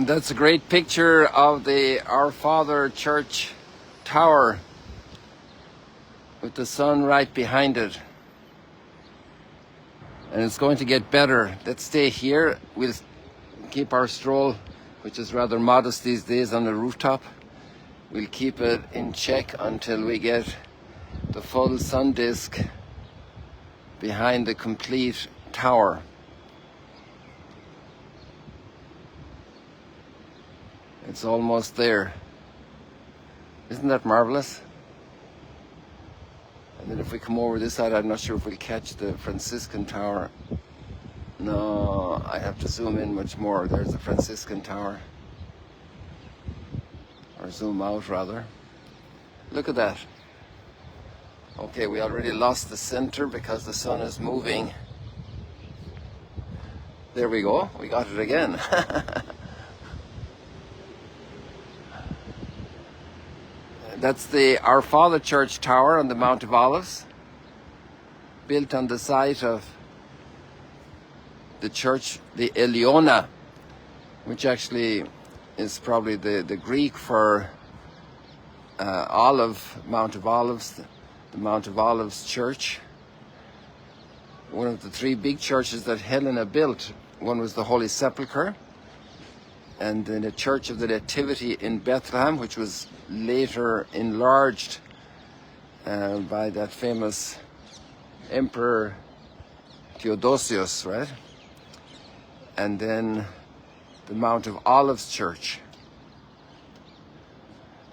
That's a great picture of the Our Father Church Tower with the sun right behind it. And it's going to get better. Let's stay here. We'll keep our stroll, which is rather modest these days, on the rooftop. We'll keep it in check until we get the full sun disk behind the complete tower. It's almost there. Isn't that marvelous? And then if we come over this side, I'm not sure if we'll catch the Franciscan Tower. No, I have to zoom in much more. There's the Franciscan Tower. Or zoom out, rather. Look at that. Okay, we already lost the center because the sun is moving. There we go. We got it again. That's the Our Father Church Tower on the Mount of Olives, built on the site of the church, the Eleona, which actually is probably the Greek for olive, Mount of Olives, the Mount of Olives Church. One of the three big churches that Helena built. One was the Holy Sepulchre, and then the Church of the Nativity in Bethlehem, which was later enlarged by that famous Emperor Theodosius, right? And then the Mount of Olives Church.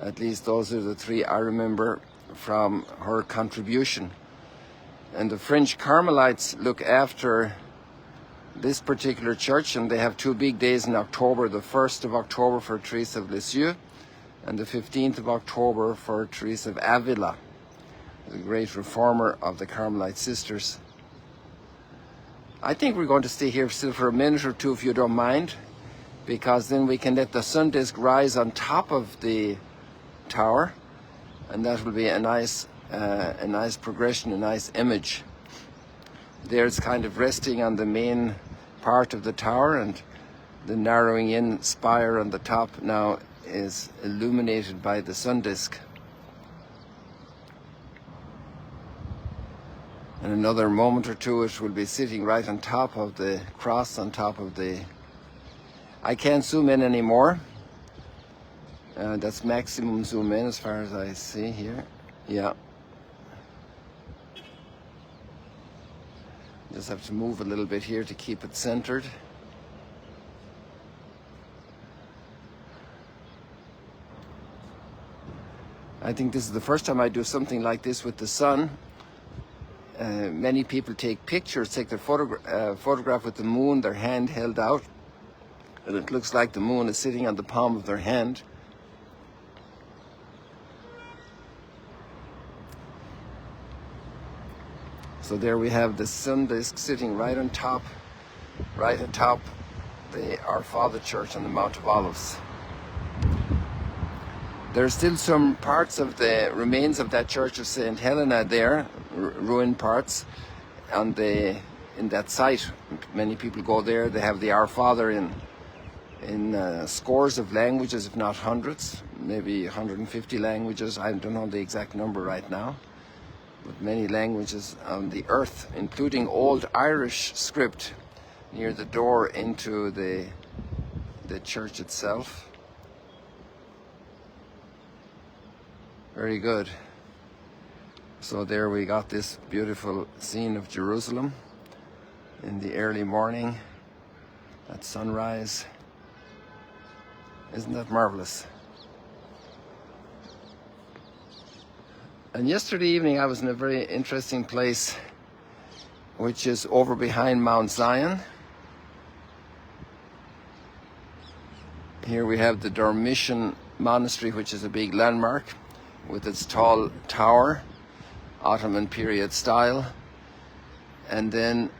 At least those are the three I remember from her contribution. And the French Carmelites look after this particular church, and they have two big days in October, the 1st of October for Teresa of Lisieux, and the 15th of October for Teresa of Avila, the great reformer of the Carmelite sisters. I think we're going to stay here still for a minute or two, if you don't mind, because then we can let the sun disk rise on top of the tower, and that will be a nice progression, a nice image. There it's kind of resting on the main part of the tower, and the narrowing in spire on the top now is illuminated by the sun disk. In another moment or two, it will be sitting right on top of the cross, on top of the... I can't zoom in anymore. That's maximum zoom in as far as I see here. Yeah. Just have to move a little bit here to keep it centered. I think this is the first time I do something like this with the sun. Many people take pictures, take their photograph with the moon, their hand held out, and it looks like the moon is sitting on the palm of their hand. So there we have the sun disk sitting right atop the Our Father Church on the Mount of Olives. There are still some parts of the remains of that Church of St. Helena there, ruined parts, in that site. Many people go there. They have the Our Father in scores of languages, if not hundreds, maybe 150 languages. I don't know the exact number right now, but many languages on the earth, including Old Irish script near the door into the church itself. Very good. So there we got this beautiful scene of Jerusalem in the early morning at sunrise. Isn't that marvelous? And yesterday evening I was in a very interesting place, which is over behind Mount Zion. Here we have the Dormition Monastery, which is a big landmark with its tall tower, Ottoman period style. And then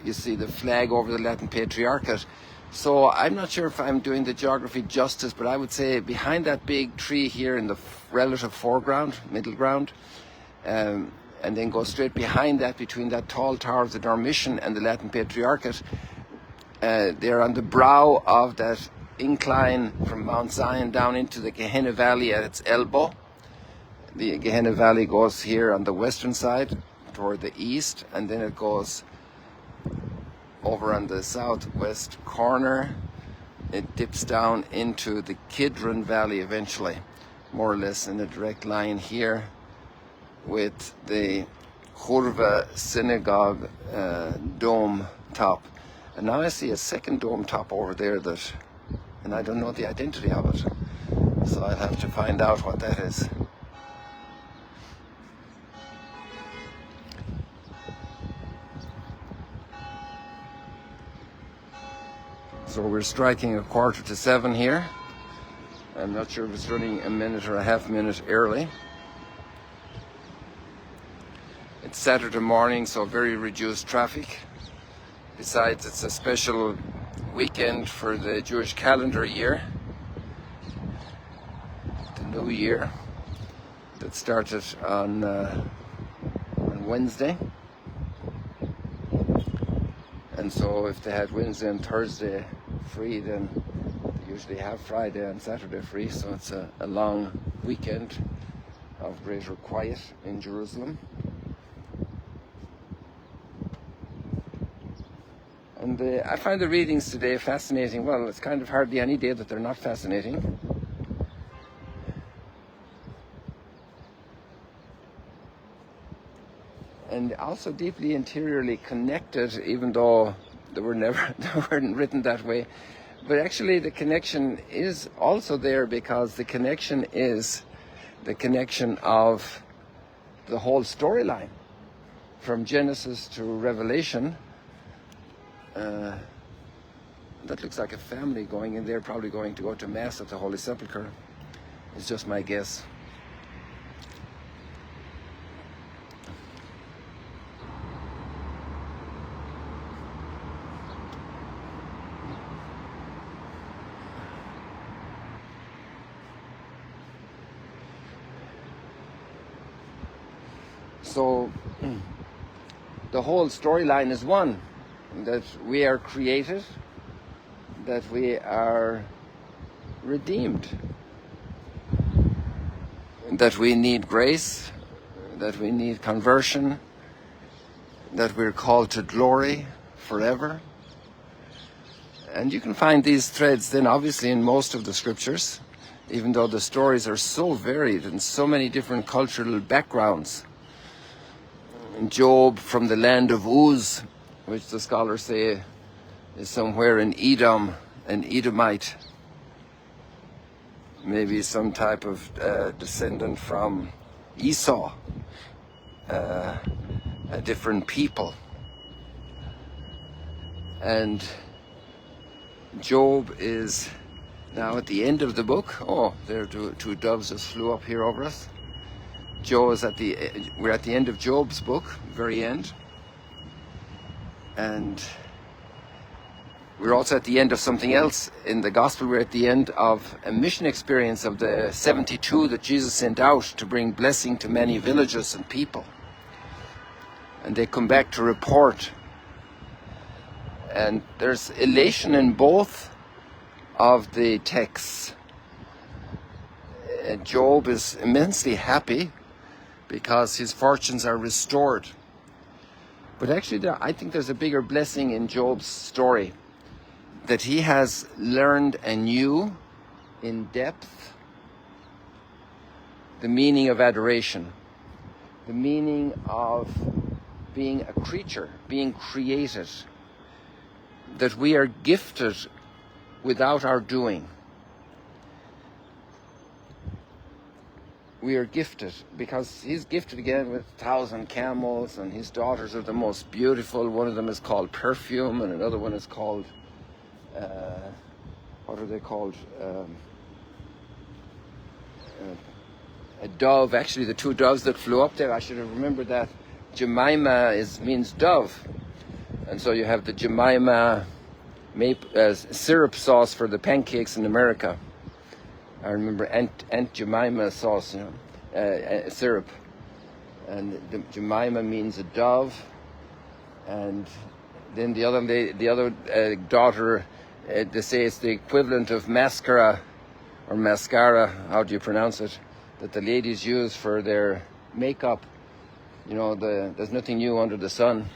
you see the flag over the Latin Patriarchate. So I'm not sure if I'm doing the geography justice, but I would say behind that big tree here in the relative foreground, middle ground, and then go straight behind that, between that tall tower of the Dormition and the Latin Patriarchate, They're on the brow of that incline from Mount Zion down into the Gehenna Valley at its elbow. The Gehenna Valley goes here on the western side toward the east, and then it goes over on the southwest corner. It dips down into the Kidron Valley eventually, more or less in a direct line here with the Hurva synagogue dome top. And now I see a second dome top over there and I don't know the identity of it. So I'll have to find out what that is. So we're striking 6:45 here. I'm not sure if it's running a minute or a half minute early. It's Saturday morning, so very reduced traffic. Besides, it's a special weekend for the Jewish calendar year, the new year, that started on Wednesday. And so if they had Wednesday and Thursday free, then they usually have Friday and Saturday free, so it's a long weekend of greater quiet in Jerusalem. And I find the readings today fascinating. Well, it's kind of hardly any day that they're not fascinating. And also deeply interiorly connected, even though they weren't written that way. But actually the connection is also there, because the connection is the connection of the whole storyline from Genesis to Revelation. That looks like a family going in there, probably going to go to Mass at the Holy Sepulchre. It's just my guess. So the whole storyline is one, that we are created, that we are redeemed, that we need grace, that we need conversion, that we're called to glory forever. And you can find these threads then obviously in most of the scriptures, even though the stories are so varied and so many different cultural backgrounds. Job from the land of Uz, which the scholars say is somewhere in Edom, an Edomite, maybe some type of descendant from Esau, a different people. And Job is now at the end of the book. Oh, there are two doves just flew up here over us. We're at the end of Job's book, very end. And we're also at the end of something else in the gospel. We're at the end of a mission experience of the 72 that Jesus sent out to bring blessing to many villages and people. And they come back to report. And there's elation in both of the texts. Job is immensely happy because his fortunes are restored. But actually, I think there's a bigger blessing in Job's story, that he has learned anew, in depth, the meaning of adoration, the meaning of being a creature, being created, that we are gifted without our doing. We are gifted because he's gifted again with 1,000 camels, and his daughters are the most beautiful. One of them is called Perfume, and another one is called, what are they called? A dove. Actually, the two doves that flew up there, I should have remembered that. Jemima means dove. And so you have the Jemima syrup sauce for the pancakes in America. I remember Aunt Jemima sauce, syrup. And the Jemima means a dove. And Then the other daughter, they say it's the equivalent of mascara, how do you pronounce it, that the ladies use for their makeup. You know, there's nothing new under the sun.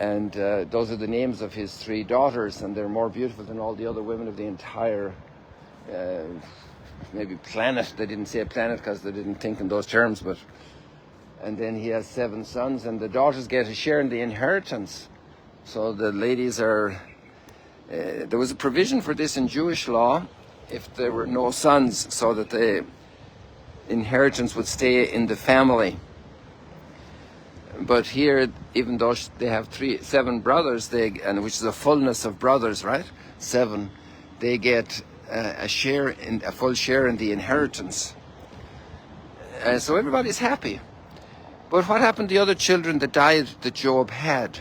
And those are the names of his 3 daughters, and they're more beautiful than all the other women of the entire maybe planet. They didn't say planet because they didn't think in those terms, but. And then he has 7 sons, and the daughters get a share in the inheritance. So the ladies are. There was a provision for this in Jewish law, if there were no sons, so that the inheritance would stay in the family. But here, even though they have 7 brothers, and which is a fullness of brothers, right? 7, they get a full share in the inheritance. So everybody's happy. But what happened to the other children that died that Job had?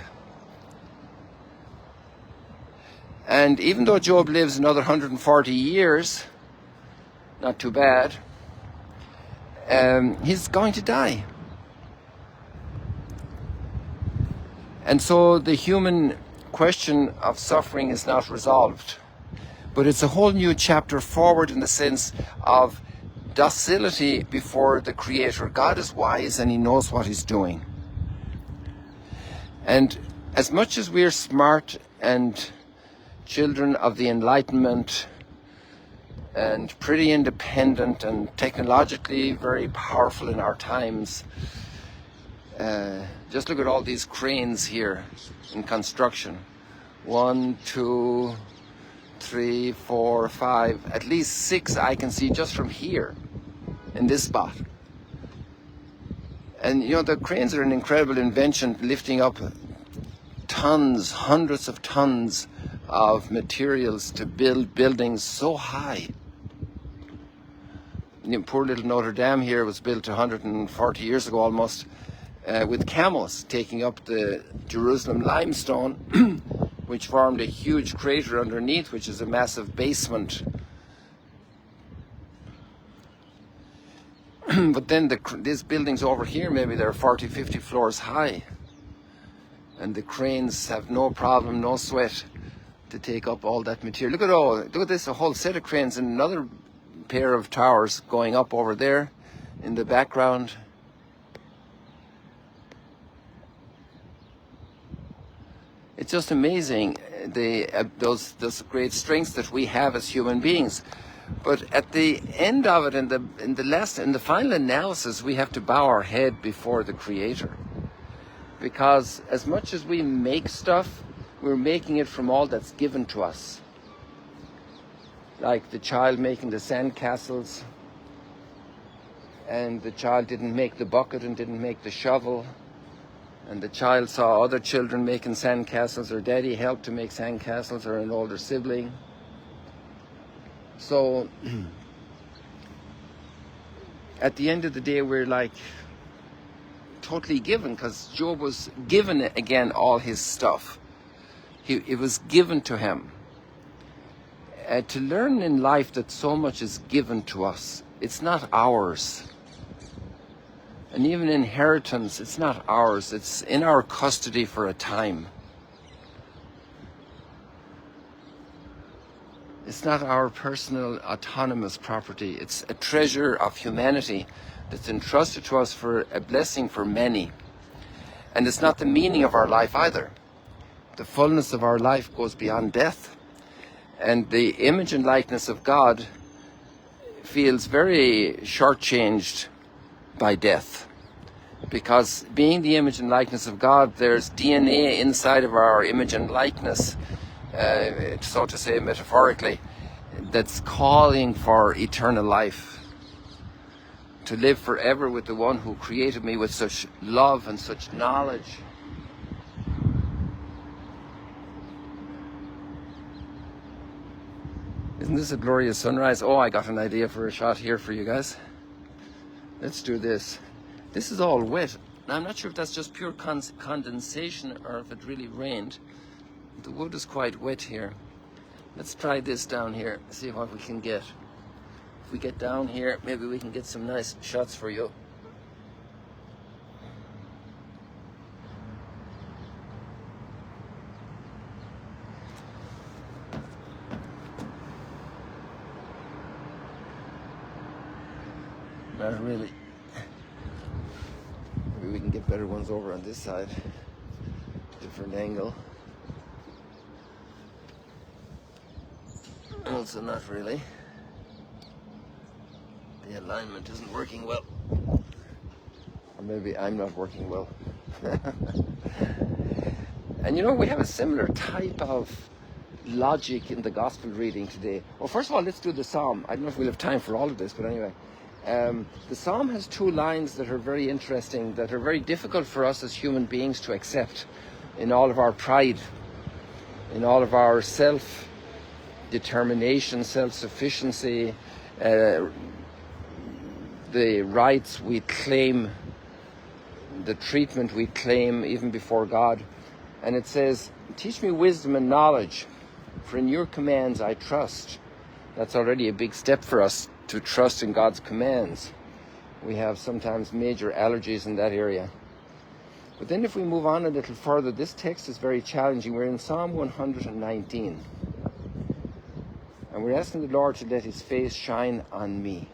And even though Job lives another 140 years, not too bad, he's going to die. And so the human question of suffering is not resolved. But it's a whole new chapter forward in the sense of docility before the Creator. God is wise and He knows what He's doing. And as much as we're smart and children of the Enlightenment and pretty independent and technologically very powerful in our times, just look at all these cranes here in construction. 1, 2, 3, 4, 5, at least 6 I can see just from here in this spot. And you know, the cranes are an incredible invention, lifting up tons, hundreds of tons of materials to build buildings so high. You know, poor little Notre Dame here was built 140 years ago almost, with camels taking up the Jerusalem limestone, which formed a huge crater underneath, which is a massive basement. But then these buildings over here, maybe they're 40, 50 floors high. And the cranes have no problem, no sweat to take up all that material. Look at this, a whole set of cranes and another pair of towers going up over there in the background. It's just amazing, those great strengths that we have as human beings. But at the end of it, in the final analysis, we have to bow our head before the Creator. Because as much as we make stuff, we're making it from all that's given to us. Like the child making the sand castles, and the child didn't make the bucket and didn't make the shovel. And the child saw other children making sandcastles, or daddy helped to make sandcastles, or an older sibling. So, at the end of the day, we're like totally given, because Job was given again all his stuff. It was given to him. To learn in life that so much is given to us, it's not ours. And even inheritance, it's not ours. It's in our custody for a time. It's not our personal autonomous property. It's a treasure of humanity that's entrusted to us for a blessing for many. And it's not the meaning of our life either. The fullness of our life goes beyond death. And the image and likeness of God feels very shortchanged by death. Because being the image and likeness of God, there's DNA inside of our image and likeness, so to say metaphorically, that's calling for eternal life. To live forever with the one who created me with such love and such knowledge. Isn't this a glorious sunrise? Oh, I got an idea for a shot here for you guys. Let's do this. This is all wet. Now, I'm not sure if that's just pure condensation or if it really rained. The wood is quite wet here. Let's try this down here, see what we can get. If we get down here, maybe we can get some nice shots for you. Not really. Maybe we can get better ones over on this side. Different angle. Also not really. The alignment isn't working well. Or maybe I'm not working well. And you know, we have a similar type of logic in the gospel reading today. Well, first of all, let's do the psalm. I don't know if we'll have time for all of this, but anyway. The psalm has two lines that are very interesting, that are very difficult for us as human beings to accept in all of our pride, in all of our self-determination, self-sufficiency, the rights we claim, the treatment we claim even before God. And it says, teach me wisdom and knowledge, for in your commands I trust. That's already a big step for us, to trust in God's commands. We have sometimes major allergies in that area. But then if we move on a little further, this text is very challenging. We're in Psalm 119. And we're asking the Lord to let his face shine on me.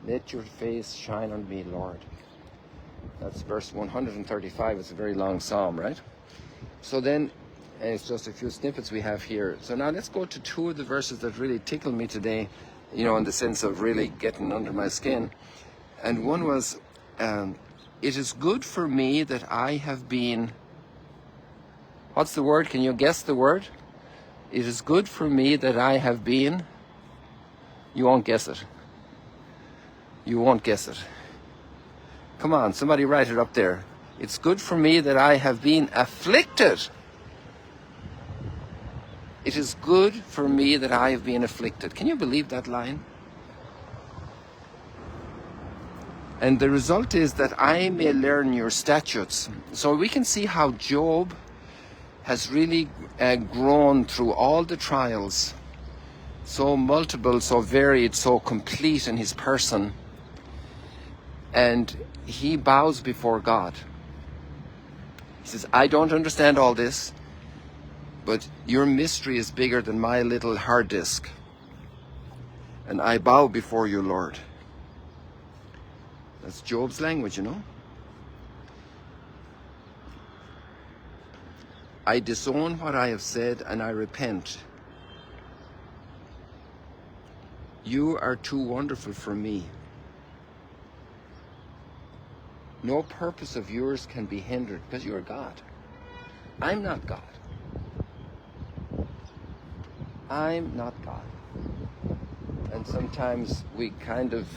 Let your face shine on me, Lord. That's verse 135. It's a very long psalm, right? So then, and it's just a few snippets we have here. So now let's go to two of the verses that really tickled me today, you know, in the sense of really getting under my skin. And one was, it is good for me that I have been, what's the word? Can you guess the word? It is good for me that I have been, you won't guess it. You won't guess it. Come on, somebody write it up there. It's good for me that I have been afflicted. It is good for me that I have been afflicted. Can you believe that line? And the result is that I may learn your statutes. So we can see how Job has really grown through all the trials. So multiple, so varied, so complete in his person. And he bows before God. He says, I don't understand all this, but your mystery is bigger than my little hard disk. And I bow before you, Lord. That's Job's language, you know. I disown what I have said and I repent. You are too wonderful for me. No purpose of yours can be hindered because you are God. I'm not God. I'm not God. And sometimes we kind of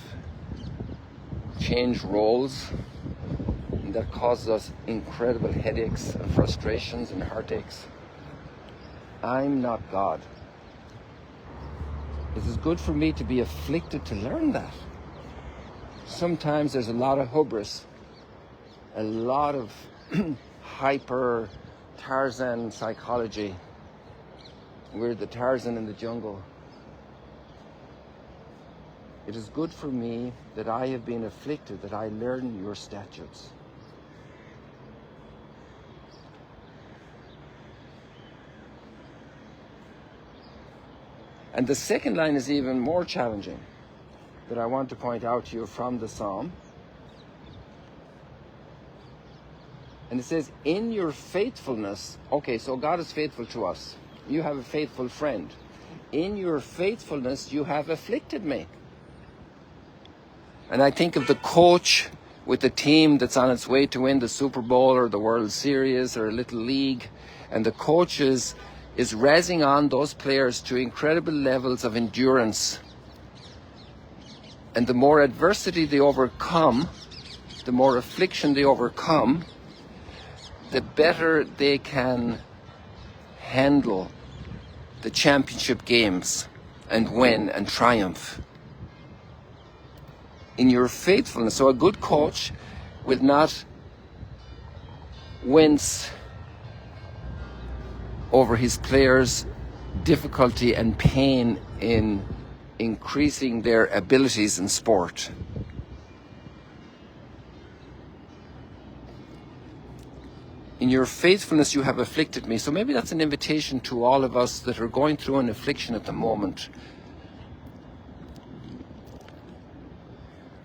change roles, and that causes us incredible headaches and frustrations and heartaches. I'm not God. It is good for me to be afflicted to learn that. Sometimes there's a lot of hubris, a lot of hyper Tarzan psychology. We're the Tarzan in the jungle. It is good for me that I have been afflicted, that I learn your statutes. And the second line is even more challenging, that I want to point out to you from the psalm. And it says, in your faithfulness, okay, so God is faithful to us. You have a faithful friend. In your faithfulness, you have afflicted me. And I think of the coach with the team that's on its way to win the Super Bowl or the World Series or a little league. And the coach is raising on those players to incredible levels of endurance. And the more adversity they overcome, the more affliction they overcome, the better they can handle the championship games and win and triumph. In your faithfulness. So a good coach will not wince over his players' difficulty and pain in increasing their abilities in sport. In your faithfulness you have afflicted me. So maybe that's an invitation to all of us that are going through an affliction at the moment,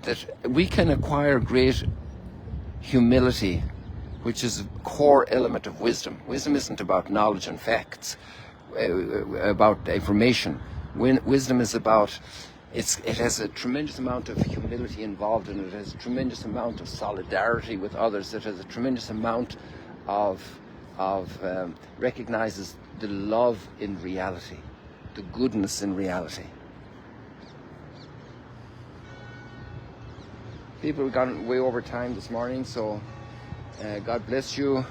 that we can acquire great humility, which is a core element of wisdom. Wisdom isn't about knowledge and facts, about information. Wisdom is about, it has a tremendous amount of humility involved in it. It has a tremendous amount of solidarity with others. It has a tremendous amount of recognizes the love in reality, the goodness in reality. People have gone way over time this morning, so God bless you.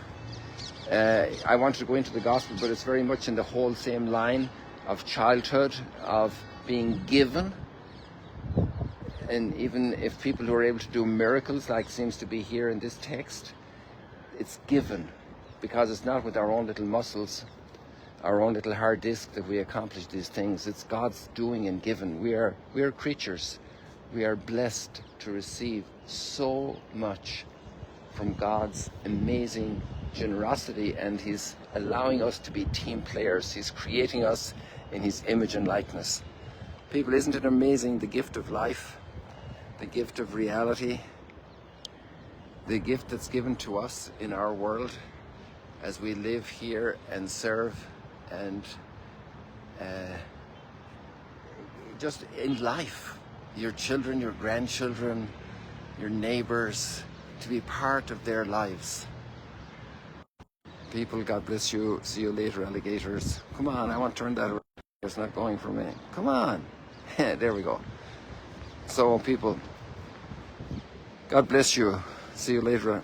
I wanted to go into the gospel, but it's very much in the whole same line of childhood, of being given. And even if people who are able to do miracles, like seems to be here in this text, it's given, because it's not with our own little muscles, our own little hard disk that we accomplish these things. It's God's doing and given. We are creatures. We are blessed to receive so much from God's amazing generosity, and He's allowing us to be team players. He's creating us in His image and likeness. People, isn't it amazing, the gift of life, the gift of reality, the gift that's given to us in our world as we live here and serve and just in life. Your children, your grandchildren, your neighbors, to be part of their lives. People, God bless you. See you later, alligators. Come on, I want to turn that around. It's not going for me. Come on. There we go. So, people, God bless you. See you later.